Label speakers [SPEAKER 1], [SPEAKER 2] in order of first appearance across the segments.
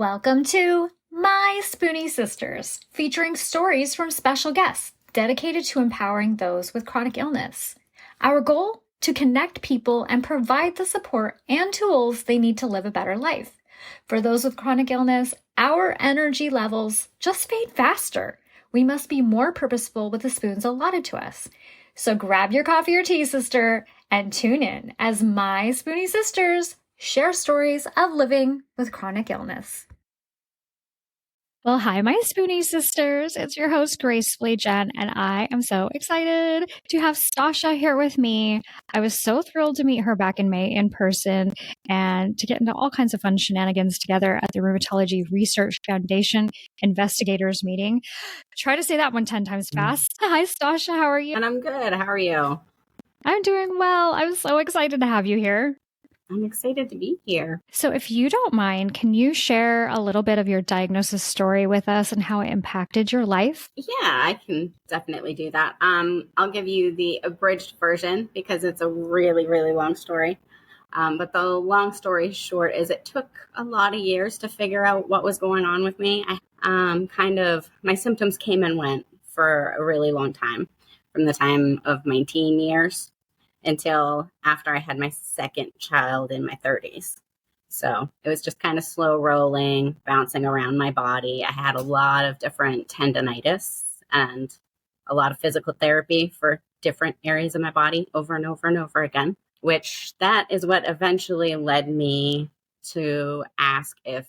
[SPEAKER 1] Welcome to My Spoonie Sisters, featuring stories from special guests dedicated to empowering those with chronic illness. Our goal? To connect people and provide the support and tools they need to live a better life. For those with chronic illness, our energy levels just fade faster. We must be more purposeful with the spoons allotted to us. So grab your coffee or tea, sister, and tune in as My Spoonie Sisters share stories of living with chronic illness. Well, hi, my Spoonie sisters. It's your host, Gracefully Jen, and I am so excited to have Stasha here with me. I was so thrilled to meet her back in May in person and to get into all kinds of fun shenanigans together at the Rheumatology Research Foundation investigators meeting. Try to say that one 10 times fast. Hi, Stasha. How are you?
[SPEAKER 2] And I'm good. How are you?
[SPEAKER 1] I'm doing well. I'm so excited to have you here.
[SPEAKER 2] I'm excited to be here.
[SPEAKER 1] So if you don't mind, can you share a little bit of your diagnosis story with us and how it impacted your life?
[SPEAKER 2] Yeah, I can definitely do that. I'll give you the abridged version because it's a really, really long story. But the long story short is it took a lot of years to figure out what was going on with me. My symptoms came and went for a really long time, from the time of my teen years until after I had my second child in my 30s. So it was just kind of slow rolling, bouncing around my body. I had a lot of different tendonitis and a lot of physical therapy for different areas of my body over and over and over again, which that is what eventually led me to ask if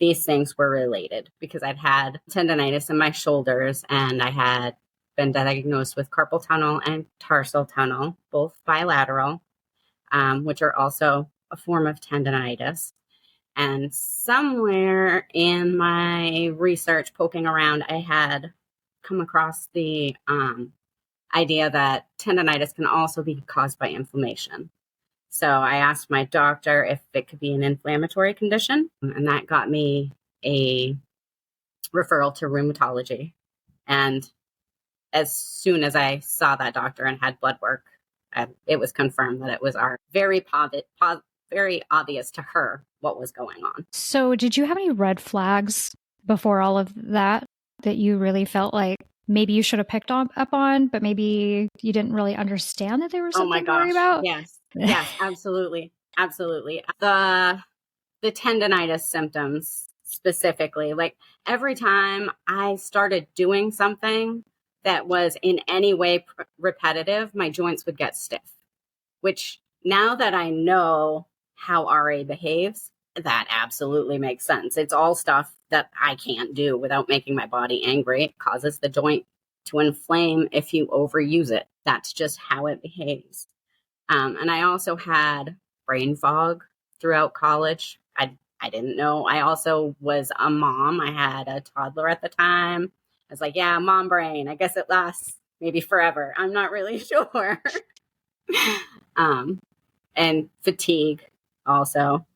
[SPEAKER 2] these things were related, because I'd had tendonitis in my shoulders and I had been diagnosed with carpal tunnel and tarsal tunnel, both bilateral, which are also a form of tendonitis. And somewhere in my research poking around, I had come across the idea that tendonitis can also be caused by inflammation. So I asked my doctor if it could be an inflammatory condition, and that got me a referral to rheumatology. And as soon as I saw that doctor and had blood work, it was confirmed that it was very obvious to her what was going on.
[SPEAKER 1] So did you have any red flags before all of that you really felt like maybe you should have picked up on, but maybe you didn't really understand that there was something to worry about?
[SPEAKER 2] Yes, absolutely. Absolutely. The tendonitis symptoms specifically, like every time I started doing something that was in any way repetitive, my joints would get stiff, which now that I know how RA behaves, that absolutely makes sense. It's all stuff that I can't do without making my body angry. It causes the joint to inflame if you overuse it. That's just how it behaves. And I also had brain fog throughout college. I didn't know. I also was a mom. I had a toddler at the time. I was like, yeah, mom brain. I guess it lasts maybe forever. I'm not really sure. And fatigue also.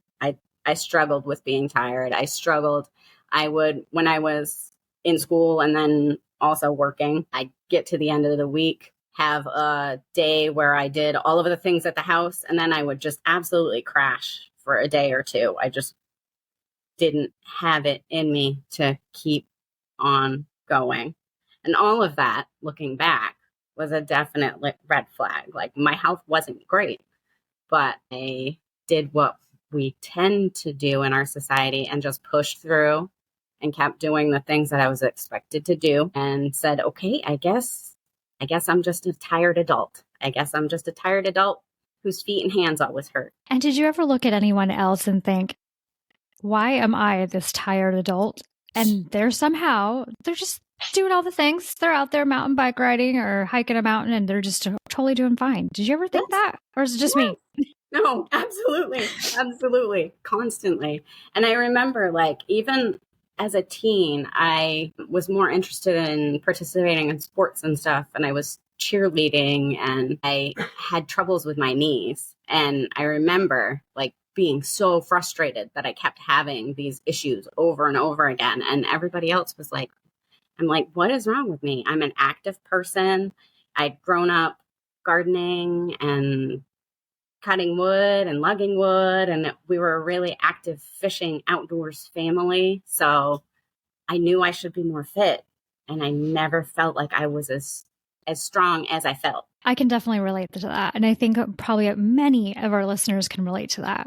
[SPEAKER 2] I struggled with being tired. When I was in school and then also working, I'd get to the end of the week, have a day where I did all of the things at the house, and then I would just absolutely crash for a day or two. I just didn't have it in me to keep on going. And all of that, looking back, was a definite red flag. Like, my health wasn't great, but I did what we tend to do in our society and just pushed through and kept doing the things that I was expected to do and said, okay, I guess I'm just a tired adult. I guess I'm just a tired adult whose feet and hands always hurt.
[SPEAKER 1] And did you ever look at anyone else and think, why am I this tired adult? And they're just doing all the things. They're out there mountain bike riding or hiking a mountain and they're just totally doing fine. Did you ever think that? Or is it just me?
[SPEAKER 2] No, absolutely. Constantly. And I remember, like, even as a teen, I was more interested in participating in sports and stuff. And I was cheerleading and I had troubles with my knees. And I remember, like, being so frustrated that I kept having these issues over and over again. And everybody else was like, I'm like, what is wrong with me? I'm an active person. I'd grown up gardening and cutting wood and lugging wood. And we were a really active fishing outdoors family. So I knew I should be more fit. And I never felt like I was as strong as I felt.
[SPEAKER 1] I can definitely relate to that. And I think probably many of our listeners can relate to that.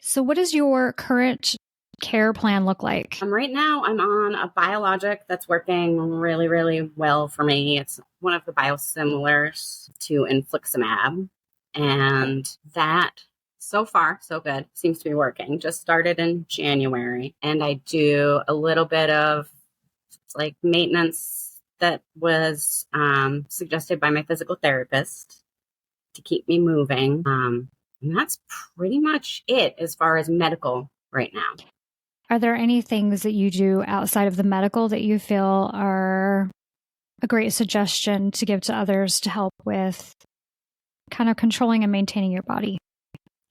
[SPEAKER 1] So what does your current care plan look like?
[SPEAKER 2] Right now, I'm on a biologic that's working really, really well for me. It's one of the biosimilars to infliximab. And that, so far, so good, seems to be working. Just started in January. And I do a little bit of like maintenance that was suggested by my physical therapist to keep me moving. And that's pretty much it as far as medical right now.
[SPEAKER 1] Are there any things that you do outside of the medical that you feel are a great suggestion to give to others to help with kind of controlling and maintaining your body?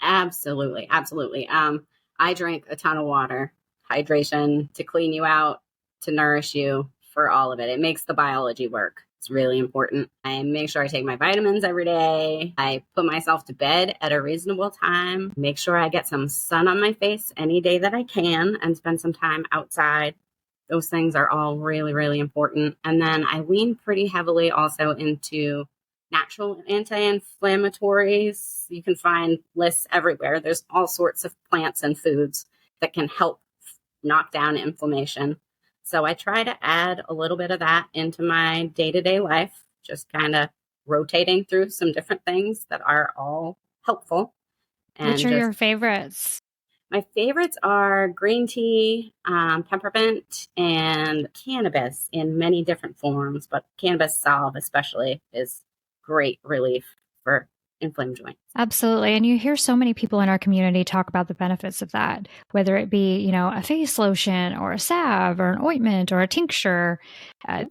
[SPEAKER 2] Absolutely. Absolutely. I drink a ton of water, hydration to clean you out, to nourish you, for all of it. It makes the biology work. It's really important. I make sure I take my vitamins every day. I put myself to bed at a reasonable time. Make sure I get some sun on my face any day that I can and spend some time outside. Those things are all really, really important. And then I lean pretty heavily also into natural anti-inflammatories. You can find lists everywhere. There's all sorts of plants and foods that can help knock down inflammation. So I try to add a little bit of that into my day-to-day life, just kind of rotating through some different things that are all helpful.
[SPEAKER 1] And which are your favorites?
[SPEAKER 2] My favorites are green tea, peppermint, and cannabis in many different forms, but cannabis salve especially is great relief for inflamed joints.
[SPEAKER 1] Absolutely. And you hear so many people in our community talk about the benefits of that, whether it be, a face lotion or a salve or an ointment or a tincture.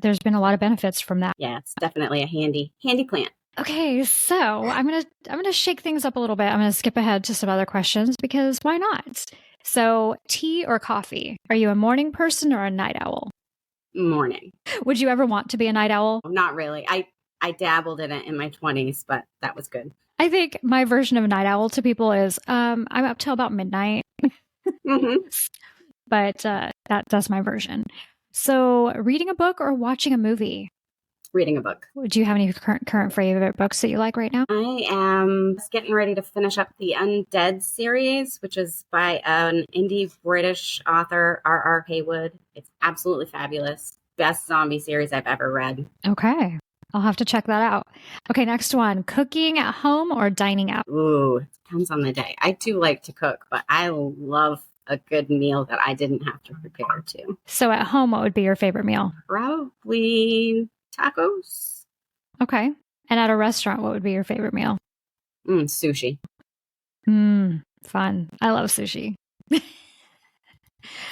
[SPEAKER 1] There's been a lot of benefits from that.
[SPEAKER 2] Yeah, it's definitely a handy plant.
[SPEAKER 1] Okay, so I'm gonna shake things up a little bit. I'm gonna skip ahead to some other questions because why not? So, tea or coffee? Are you a morning person or a night owl?
[SPEAKER 2] Morning.
[SPEAKER 1] Would you ever want to be a night owl?
[SPEAKER 2] Not really. I dabbled in it in my 20s, but that was good.
[SPEAKER 1] I think my version of a night owl to people is I'm up till about midnight.
[SPEAKER 2] Mm-hmm.
[SPEAKER 1] But that's my version. So, reading a book or watching a movie?
[SPEAKER 2] Reading a book.
[SPEAKER 1] Do you have any current favorite books that you like right now?
[SPEAKER 2] I am just getting ready to finish up the Undead series, which is by an indie British author, R.R. Haywood. It's absolutely fabulous. Best zombie series I've ever read.
[SPEAKER 1] Okay. I'll have to check that out. Okay, next one. Cooking at home or dining out?
[SPEAKER 2] Ooh, it depends on the day. I do like to cook, but I love a good meal that I didn't have to prepare to.
[SPEAKER 1] So at home, what would be your favorite meal?
[SPEAKER 2] Probably tacos.
[SPEAKER 1] Okay. And at a restaurant, what would be your favorite meal?
[SPEAKER 2] Sushi.
[SPEAKER 1] Fun. I love sushi.
[SPEAKER 2] It's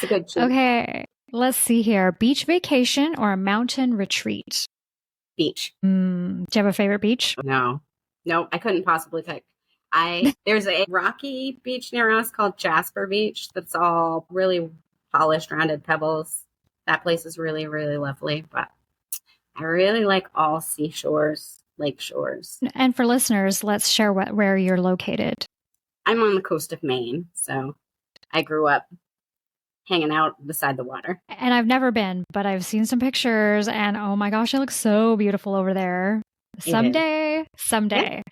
[SPEAKER 2] a good treat.
[SPEAKER 1] Okay. Let's see here. Beach vacation or a mountain retreat?
[SPEAKER 2] Beach.
[SPEAKER 1] Do you have a favorite beach?
[SPEAKER 2] No, I couldn't possibly pick. There's a rocky beach near us called Jasper Beach that's all really polished, rounded pebbles. That place is really, really lovely, but I really like all seashores, lake shores.
[SPEAKER 1] And for listeners, let's share where you're located.
[SPEAKER 2] I'm on the coast of Maine, so I grew up hanging out beside the water.
[SPEAKER 1] And I've never been, but I've seen some pictures and oh my gosh, it looks so beautiful over there. Someday. Yeah.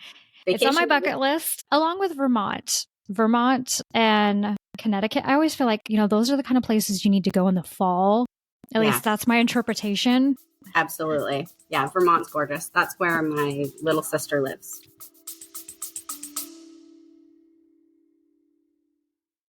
[SPEAKER 1] It's on my bucket list along with Vermont and Connecticut. I always feel like, those are the kind of places you need to go in the fall. At least that's my interpretation.
[SPEAKER 2] Absolutely. Yeah, Vermont's gorgeous. That's where my little sister lives.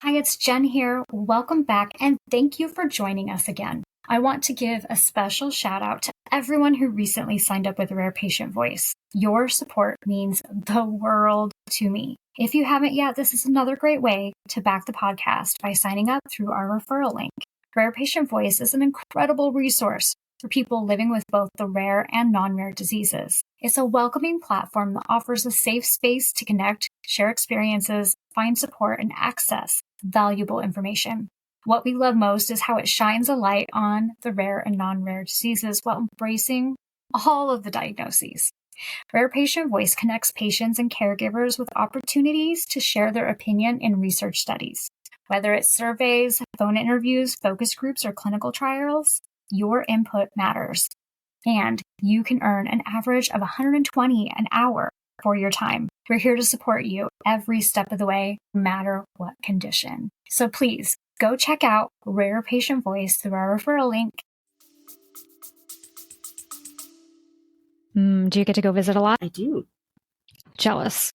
[SPEAKER 1] Hi, it's Jen here. Welcome back and thank you for joining us again. I want to give a special shout out to everyone who recently signed up with Rare Patient Voice. Your support means the world to me. If you haven't yet, this is another great way to back the podcast by signing up through our referral link. Rare Patient Voice is an incredible resource for people living with both the rare and non-rare diseases. It's a welcoming platform that offers a safe space to connect, share experiences, find support, and access valuable information. What we love most is how it shines a light on the rare and non-rare diseases while embracing all of the diagnoses. Rare Patient Voice connects patients and caregivers with opportunities to share their opinion in research studies. Whether it's surveys, phone interviews, focus groups, or clinical trials, your input matters. And you can earn an average of $120 an hour for your time. We're here to support you every step of the way, no matter what condition. So please go check out Rare Patient Voice through our referral link. Do you get to go visit a lot?
[SPEAKER 2] I do.
[SPEAKER 1] Jealous.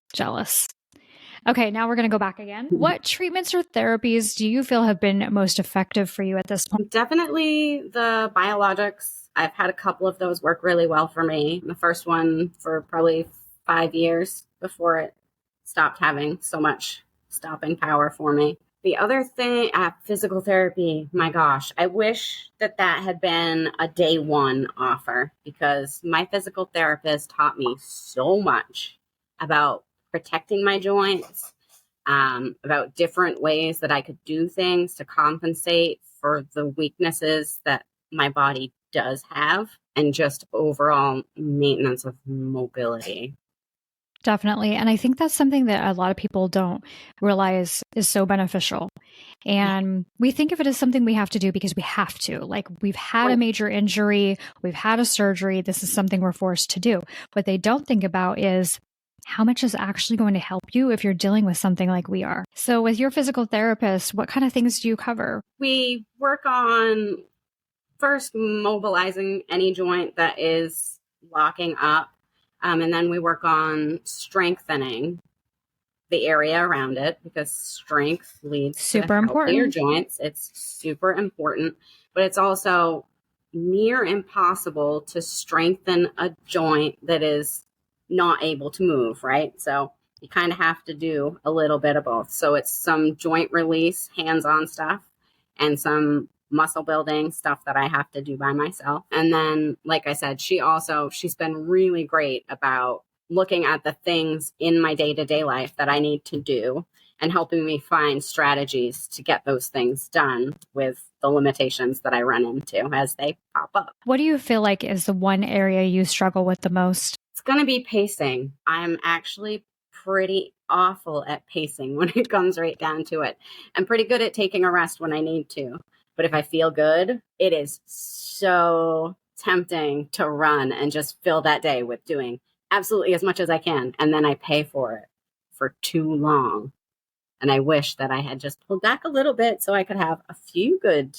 [SPEAKER 1] Okay, now we're going to go back again. What treatments or therapies do you feel have been most effective for you at this point?
[SPEAKER 2] Definitely the biologics. I've had a couple of those work really well for me. The first one for probably 5 years before it stopped having so much stopping power for me. The other thing, physical therapy, my gosh, I wish that had been a day one offer, because my physical therapist taught me so much about protecting my joints, about different ways that I could do things to compensate for the weaknesses that my body does have, and just overall maintenance of mobility.
[SPEAKER 1] Definitely. And I think that's something that a lot of people don't realize is so beneficial. And we think of it as something we have to do because we have to. Like, we've had a major injury, we've had a surgery, this is something we're forced to do. What they don't think about is how much is actually going to help you if you're dealing with something like we are. So with your physical therapist, what kind of things do you cover?
[SPEAKER 2] We work on first mobilizing any joint that is locking up. And then we work on strengthening the area around it, because strength leads to healthier joints. It's super important, but it's also near impossible to strengthen a joint that is not able to move, right? So you kind of have to do a little bit of both. So it's some joint release, hands-on stuff, and some muscle building stuff that I have to do by myself. And then, like I said, she's been really great about looking at the things in my day-to-day life that I need to do and helping me find strategies to get those things done with the limitations that I run into as they pop up.
[SPEAKER 1] What do you feel like is the one area you struggle with the most?
[SPEAKER 2] It's going to be pacing. I'm actually pretty awful at pacing when it comes right down to it. I'm pretty good at taking a rest when I need to. But if I feel good, it is so tempting to run and just fill that day with doing absolutely as much as I can. And then I pay for it for too long. And I wish that I had just pulled back a little bit so I could have a few good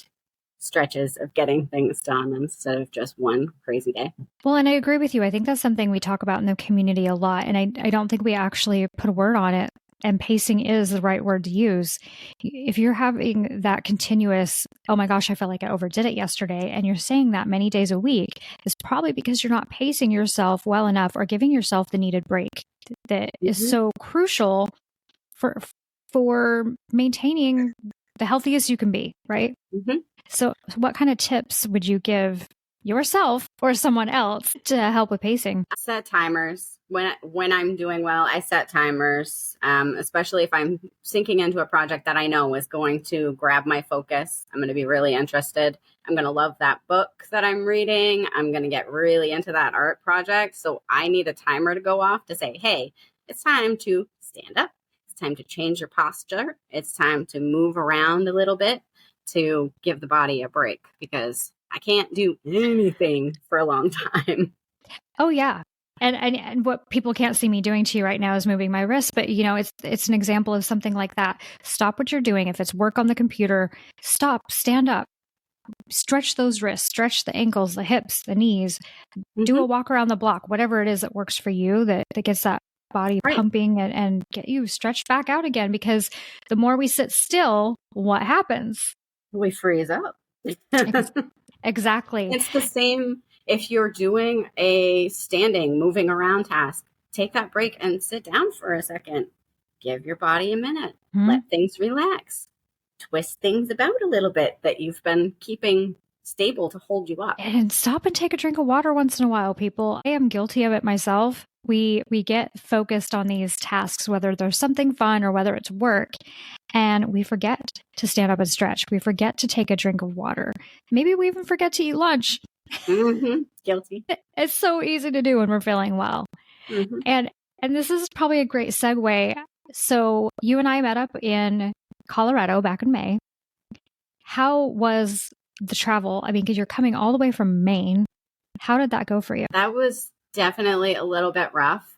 [SPEAKER 2] stretches of getting things done instead of just one crazy day.
[SPEAKER 1] Well, and I agree with you. I think that's something we talk about in the community a lot. And I don't think we actually put a word on it. And pacing is the right word to use. If you're having that continuous, oh my gosh, I felt like I overdid it yesterday, and you're saying that many days a week, it's probably because you're not pacing yourself well enough or giving yourself the needed break that is so crucial for maintaining the healthiest you can be, right? So what kind of tips would you give yourself or someone else to help with pacing?
[SPEAKER 2] I set timers. When I'm doing well, I set timers, especially if I'm sinking into a project that I know is going to grab my focus. I'm going to be really interested. I'm going to love that book that I'm reading. I'm going to get really into that art project. So I need a timer to go off to say, hey, it's time to stand up. It's time to change your posture. It's time to move around a little bit to give the body a break, because I can't do anything for a long time.
[SPEAKER 1] Oh, yeah. And what people can't see me doing to you right now is moving my wrist. But, you know, it's an example of something like that. Stop what you're doing. If it's work on the computer, stop, stand up, stretch those wrists, stretch the ankles, the hips, the knees, do a walk around the block, whatever it is that works for you, that gets that body pumping and get you stretched back out again. Because the more we sit still, what happens?
[SPEAKER 2] We freeze up.
[SPEAKER 1] Exactly.
[SPEAKER 2] It's the same if you're doing a standing, moving around task. Take that break and sit down for a second. Give your body a minute. Let things relax. Twist things about a little bit that you've been keeping stable to hold you up.
[SPEAKER 1] And stop and take a drink of water once in a while, people. I am guilty of it myself. We get focused on these tasks, whether there's something fun or whether it's work, and we forget to stand up and stretch. We forget to take a drink of water. Maybe we even forget to eat lunch.
[SPEAKER 2] Guilty.
[SPEAKER 1] It's so easy to do when we're feeling well.
[SPEAKER 2] Mm-hmm.
[SPEAKER 1] And this is probably a great segue. So you and I met up in Colorado back in May. How was the travel? I mean, because you're coming all the way from Maine. How did that go for you?
[SPEAKER 2] That was definitely a little bit rough.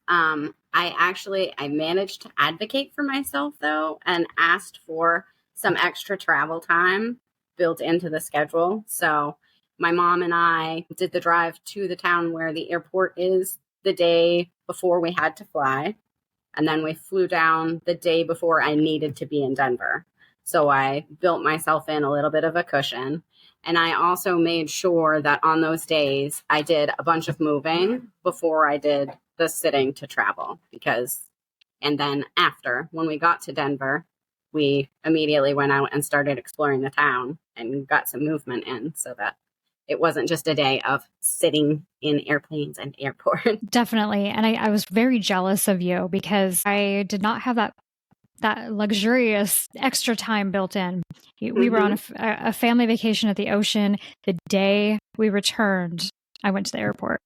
[SPEAKER 2] I managed to advocate for myself though, and asked for some extra travel time built into the schedule. So my mom and I did the drive to the town where the airport is the day before we had to fly. And then we flew down the day before I needed to be in Denver. So I built myself in a little bit of a cushion. And I also made sure that on those days I did a bunch of moving before I did the sitting to travel. And then after, when we got to Denver, we immediately went out and started exploring the town and got some movement in so that it wasn't just a day of sitting in airplanes and airports.
[SPEAKER 1] Definitely. And I was very jealous of you because I did not have that luxurious extra time built in. We were on a family vacation at the ocean. The day we returned, I went to the airport.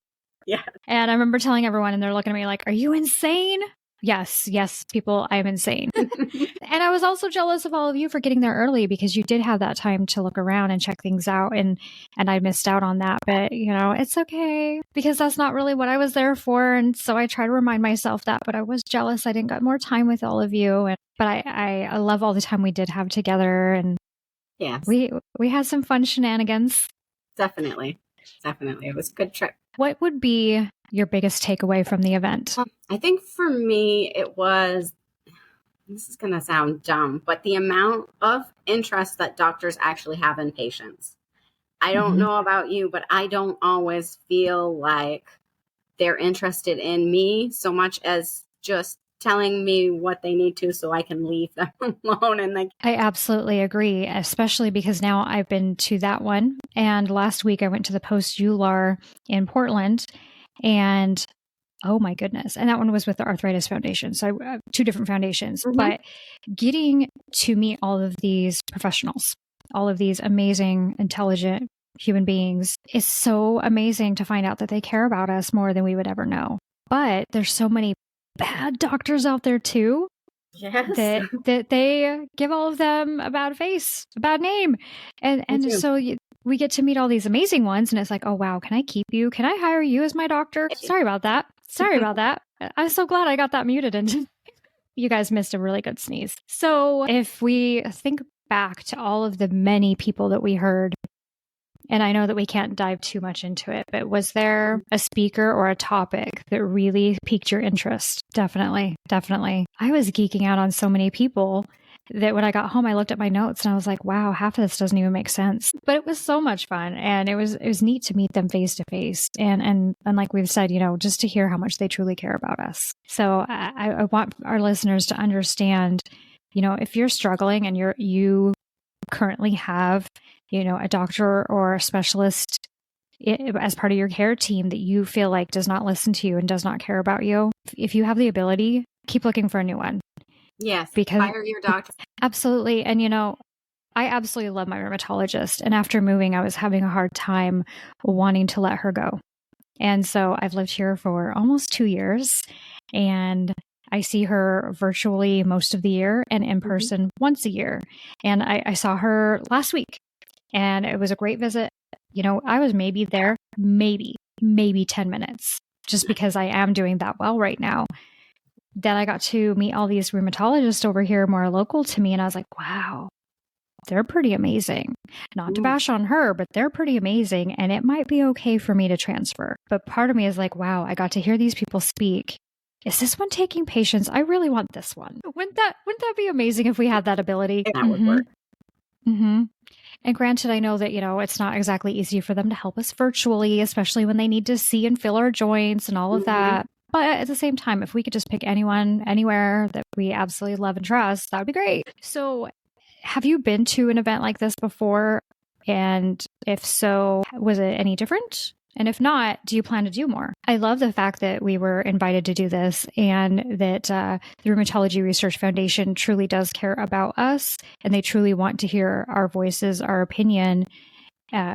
[SPEAKER 2] Yeah.
[SPEAKER 1] And I remember telling everyone, and they're looking at me like, are you insane? Yes, people, I'm insane. And I was also jealous of all of you for getting there early because you did have that time to look around and check things out. And I missed out on that. But, it's okay because that's not really what I was there for. And so I try to remind myself that, but I was jealous I didn't get more time with all of you. But I love all the time we did have together. And
[SPEAKER 2] yes,
[SPEAKER 1] we had some fun shenanigans.
[SPEAKER 2] Definitely. It was a good trip.
[SPEAKER 1] What would be your biggest takeaway from the event?
[SPEAKER 2] I think for me, it was, this is going to sound dumb, but the amount of interest that doctors actually have in patients. I don't know about you, but I don't always feel like they're interested in me so much as just telling me what they need to so I can leave them alone. And
[SPEAKER 1] I absolutely agree, especially because now I've been to that one. And last week I went to the post-ULAR in Portland, and oh my goodness. And that one was with the Arthritis Foundation. So two different foundations, but getting to meet all of these professionals, all of these amazing, intelligent human beings is so amazing to find out that they care about us more than we would ever know. But there's so many bad doctors out there too.
[SPEAKER 2] Yes.
[SPEAKER 1] That they give all of them a bad face, a bad name. And so we get to meet all these amazing ones, and it's like, oh wow, can I keep you? Can I hire you as my doctor? Sorry about that. I'm so glad I got that muted, and you guys missed a really good sneeze. So if we think back to all of the many people that we heard, and I know that we can't dive too much into it, but was there a speaker or a topic that really piqued your interest? Definitely. I was geeking out on so many people that when I got home, I looked at my notes and I was like, wow, half of this doesn't even make sense. But it was so much fun. And it was neat to meet them face to face. And like we've said, just to hear how much they truly care about us. So I want our listeners to understand, if you're struggling and you currently have a doctor or a specialist as part of your care team that you feel like does not listen to you and does not care about you, if you have the ability, keep looking for a new one.
[SPEAKER 2] Yes,
[SPEAKER 1] because
[SPEAKER 2] fire your doctor.
[SPEAKER 1] Absolutely. And I absolutely love my rheumatologist. And after moving, I was having a hard time wanting to let her go. And so I've lived here for almost 2 years, and I see her virtually most of the year and in person once a year. And I saw her last week, and it was a great visit. I was maybe there, maybe 10 minutes, just because I am doing that well right now. Then I got to meet all these rheumatologists over here more local to me. And I was like, wow, they're pretty amazing. Not to bash on her, but they're pretty amazing. And it might be okay for me to transfer. But part of me is like, wow, I got to hear these people speak. Is this one taking patients? I really want this one. Wouldn't that be amazing if we had that ability?
[SPEAKER 2] That would work.
[SPEAKER 1] And granted, I know that, it's not exactly easy for them to help us virtually, especially when they need to see and feel our joints and all of that. But at the same time, if we could just pick anyone, anywhere that we absolutely love and trust, that would be great. So have you been to an event like this before? And if so, was it any different? And if not, do you plan to do more? I love the fact that we were invited to do this, and that the Rheumatology Research Foundation truly does care about us, and they truly want to hear our voices, our opinion,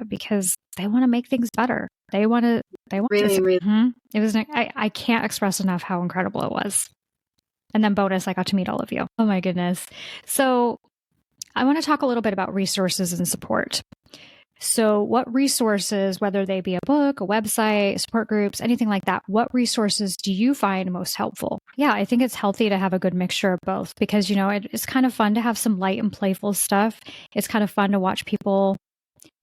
[SPEAKER 1] because they want to make things better. They want to.
[SPEAKER 2] Really, really.
[SPEAKER 1] It was. I can't express enough how incredible it was. And then bonus, I got to meet all of you. Oh my goodness. So I want to talk a little bit about resources and support. So what resources, whether they be a book, a website, support groups, anything like that, what resources do you find most helpful? Yeah, I think it's healthy to have a good mixture of both because, it's kind of fun to have some light and playful stuff. It's kind of fun to watch people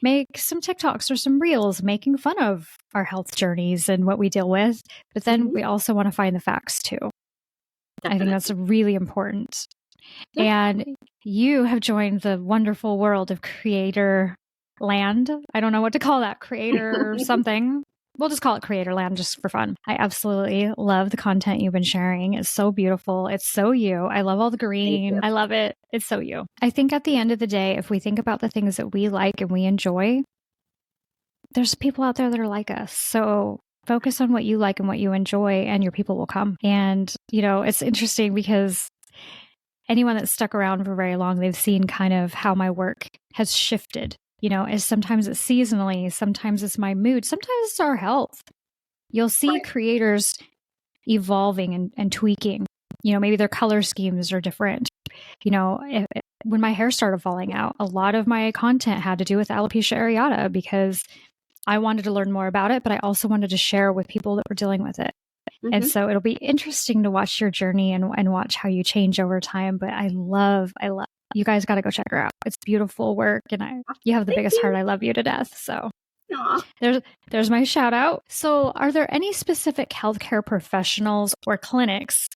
[SPEAKER 1] make some TikToks or some reels making fun of our health journeys and what we deal with. But then we also want to find the facts too. Definitely. I think that's really important. Yeah. And you have joined the wonderful world of creator land. I don't know what to call that, creator something. We'll just call it creator land just for fun. I absolutely love the content you've been sharing. It's so beautiful. It's so you. I love all the green. I love it. It's so you. I think at the end of the day, if we think about the things that we like and we enjoy, there's people out there that are like us. So focus on what you like and what you enjoy, and your people will come. And, it's interesting because anyone that's stuck around for very long, they've seen kind of how my work has shifted. As sometimes it's seasonally, sometimes it's my mood, sometimes it's our health. You'll see creators evolving and tweaking. Maybe their color schemes are different. When my hair started falling out, a lot of my content had to do with alopecia areata because I wanted to learn more about it, but I also wanted to share with people that were dealing with it. And so it'll be interesting to watch your journey and watch how you change over time. But I love, you guys got to go check her out. It's beautiful work. And you have the biggest heart. I love you to death. So there's my shout out. So are there any specific healthcare professionals or clinics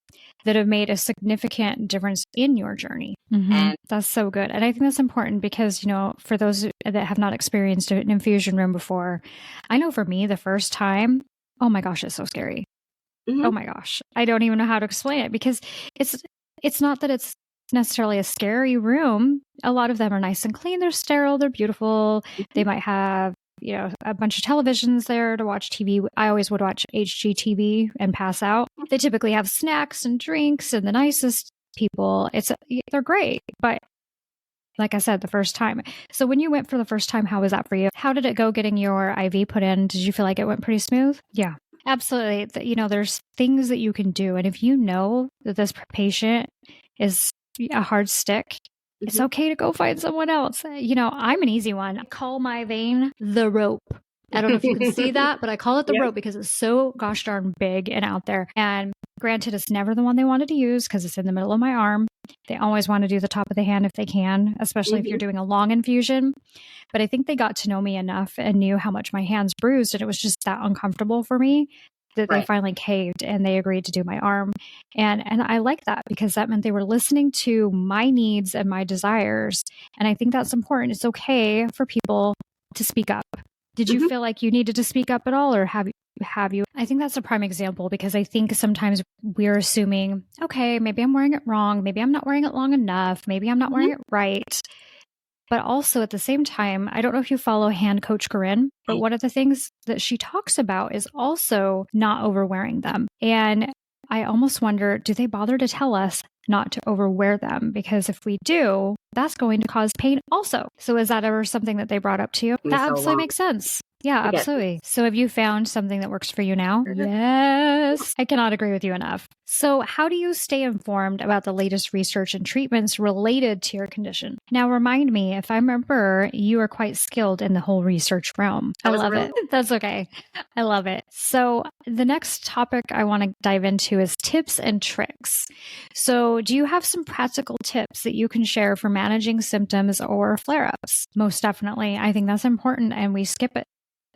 [SPEAKER 1] that have made a significant difference in your journey? And that's so good. And I think that's important because, for those that have not experienced an infusion room before, I know for me, the first time, oh my gosh, it's so scary. Oh my gosh. I don't even know how to explain it because it's not that it's necessarily a scary room. A lot of them are nice and clean. They're sterile. They're beautiful. They might have, a bunch of televisions there to watch TV. I always would watch HGTV and pass out. They typically have snacks and drinks and the nicest people. They're great. But like I said, the first time. So when you went for the first time, how was that for you? How did it go getting your IV put in? Did you feel like it went pretty smooth? Yeah. Absolutely. There's things that you can do. And if you know that this patient is a hard stick, it's okay to go find someone else. I'm an easy one. I call my vein the rope. I don't know if you can see that, but I call it the rope because it's so gosh darn big and out there. And granted, it's never the one they wanted to use because it's in the middle of my arm. They always want to do the top of the hand if they can, especially if you're doing a long infusion. But I think they got to know me enough and knew how much my hands bruised. And it was just that uncomfortable for me that they finally caved and they agreed to do my arm. And I like that because that meant they were listening to my needs and my desires. And I think that's important. It's okay for people to speak up. Did you feel like you needed to speak up at all, or have you? I think that's a prime example because I think sometimes we're assuming, okay, maybe I'm wearing it wrong. Maybe I'm not wearing it long enough. Maybe I'm not wearing it right. But also at the same time, I don't know if you follow hand coach Corinne, but one of the things that she talks about is also not overwearing them. And I almost wonder, do they bother to tell us not to overwear them? Because if we do, that's going to cause pain also. So is that ever something that they brought up to you? That absolutely makes sense. Yeah, absolutely. So have you found something that works for you now? Yes. I cannot agree with you enough. So how do you stay informed about the latest research and treatments related to your condition? Now, remind me, if I remember, you are quite skilled in the whole research realm. I love it. That's okay. I love it. So the next topic I want to dive into is tips and tricks. So do you have some practical tips that you can share for managing symptoms or flare-ups? Most definitely. I think that's important and we skip it.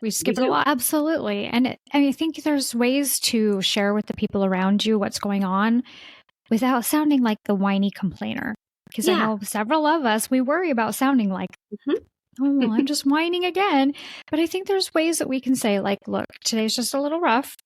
[SPEAKER 1] We skip it a lot. Absolutely. And I think there's ways to share with the people around you what's going on without sounding like the whiny complainer. Because I know several of us, we worry about sounding like, oh, well, I'm just whining again. But I think there's ways that we can say like, look, today's just a little rough.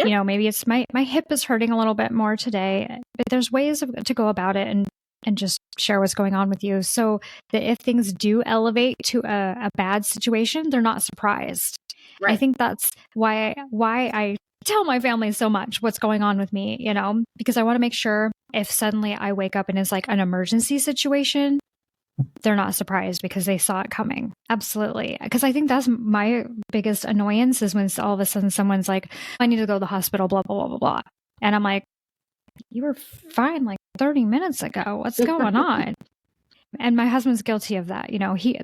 [SPEAKER 1] Maybe it's my hip is hurting a little bit more today. But there's ways to go about it and just share what's going on with you so that if things do elevate to a bad situation, they're not surprised. Right. I think that's why I tell my family so much what's going on with me, because I want to make sure if suddenly I wake up and it's like an emergency situation, they're not surprised because they saw it coming. Absolutely. Because I think that's my biggest annoyance is when all of a sudden someone's like, I need to go to the hospital, blah, blah, blah, blah, blah. And I'm like, you were fine like 30 minutes ago. What's going on? And my husband's guilty of that.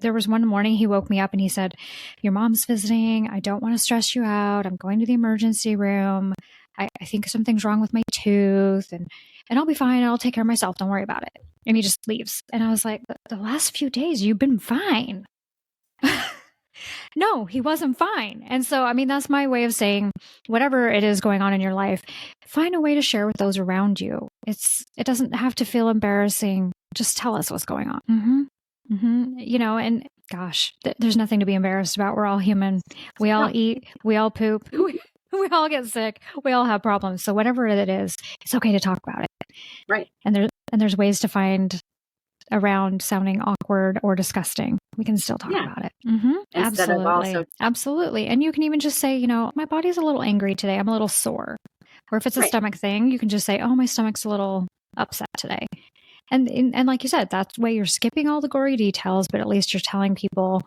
[SPEAKER 1] There was one morning he woke me up and he said, your mom's visiting. I don't want to stress you out. I'm going to the emergency room. I think something's wrong with my tooth and I'll be fine. I'll take care of myself. Don't worry about it. And he just leaves. And I was like, the last few days you've been fine. No, he wasn't fine. And so, I mean, that's my way of saying whatever it is going on in your life, find a way to share with those around you. It doesn't have to feel embarrassing. Just tell us what's going on. And gosh, there's nothing to be embarrassed about. We're all human. We all eat, we all poop, we all get sick. We all have problems. So whatever it is, it's okay to talk about it.
[SPEAKER 2] Right.
[SPEAKER 1] And there's ways to find around sounding awkward or disgusting. We can still talk about it. Absolutely. Absolutely. And you can even just say, my body's a little angry today. I'm a little sore. Or if it's a stomach thing, you can just say, oh, my stomach's a little upset today. And like you said, that's why you're skipping all the gory details, but at least you're telling people,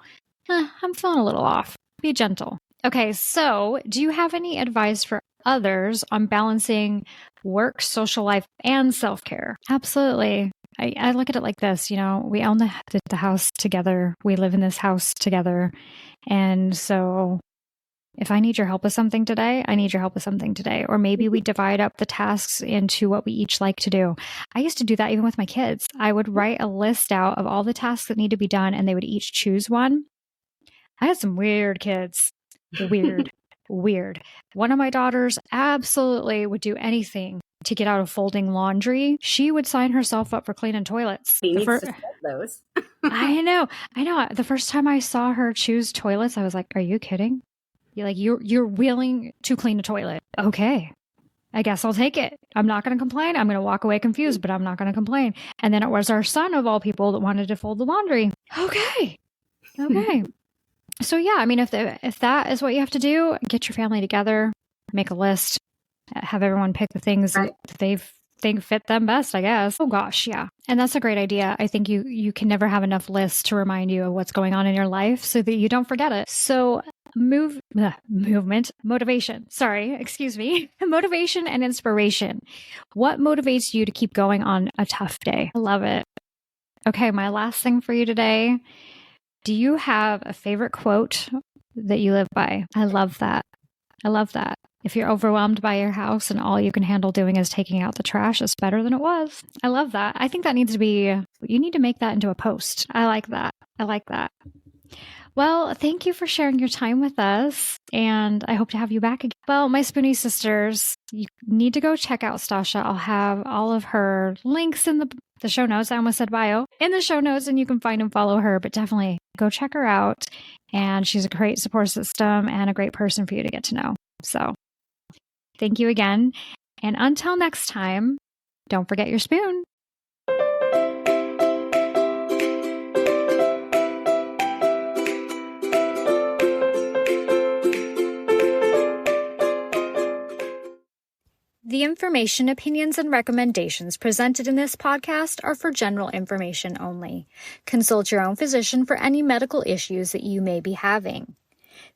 [SPEAKER 1] I'm feeling a little off. Be gentle. Okay, so do you have any advice for others on balancing work, social life, and self-care? Absolutely. I look at it like this, we own the house together. We live in this house together. And so if I need your help with something today, I need your help with something today. Or maybe we divide up the tasks into what we each like to do. I used to do that even with my kids. I would write a list out of all the tasks that need to be done, and they would each choose one. I had some weird kids. Weird. One of my daughters absolutely would do anything to get out of folding laundry. She would sign herself up for cleaning toilets.
[SPEAKER 2] He needs to set those.
[SPEAKER 1] I know. The first time I saw her choose toilets, I was like, are you kidding? You're willing to clean a toilet. Okay. I guess I'll take it. I'm not going to complain. I'm going to walk away confused, but I'm not going to complain. And then it was our son of all people that wanted to fold the laundry. Okay. So yeah, I mean, if that is what you have to do, get your family together, make a list, have everyone pick the things that they think fit them best, I guess. Oh gosh, yeah. And that's a great idea. I think you can never have enough lists to remind you of what's going on in your life so that you don't forget it. So motivation. Sorry, excuse me. Motivation and inspiration. What motivates you to keep going on a tough day? I love it. Okay, my last thing for you today. Do you have a favorite quote that you live by? I love that. If you're overwhelmed by your house and all you can handle doing is taking out the trash, it's better than it was. I love that. I think that you need to make that into a post. I like that. Well, thank you for sharing your time with us, and I hope to have you back again. Well, my Spoonie sisters, you need to go check out Stasha. I'll have all of her links in the show notes. I almost said bio. In the show notes, and you can find and follow her, but definitely go check her out. And she's a great support system and a great person for you to get to know. So thank you again. And until next time, don't forget your spoon. The information, opinions, and recommendations presented in this podcast are for general information only. Consult your own physician for any medical issues that you may be having.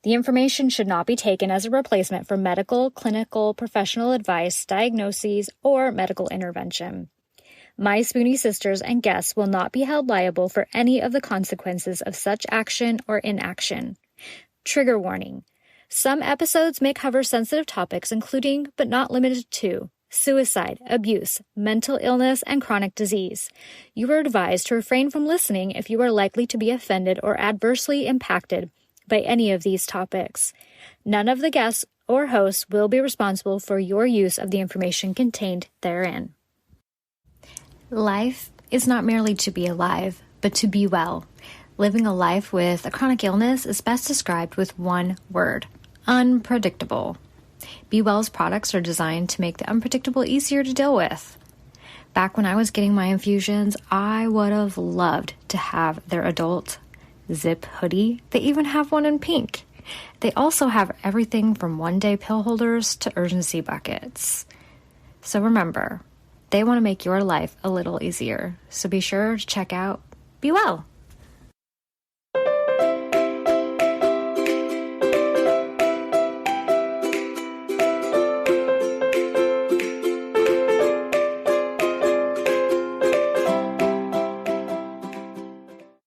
[SPEAKER 1] The information should not be taken as a replacement for medical, clinical, professional advice, diagnoses, or medical intervention. My Spoonie sisters and guests will not be held liable for any of the consequences of such action or inaction. Trigger warning. Some episodes may cover sensitive topics including, but not limited to, suicide, abuse, mental illness, and chronic disease. You are advised to refrain from listening if you are likely to be offended or adversely impacted by any of these topics. None of the guests or hosts will be responsible for your use of the information contained therein. Life is not merely to be alive, but to be well. Living a life with a chronic illness is best described with one word: unpredictable. Be Well's products are designed to make the unpredictable easier to deal with. Back when I was getting my infusions, I would have loved to have their adult zip hoodie. They even have one in pink. They also have everything from one-day pill holders to urgency buckets. So remember, they want to make your life a little easier. So be sure to check out Be well.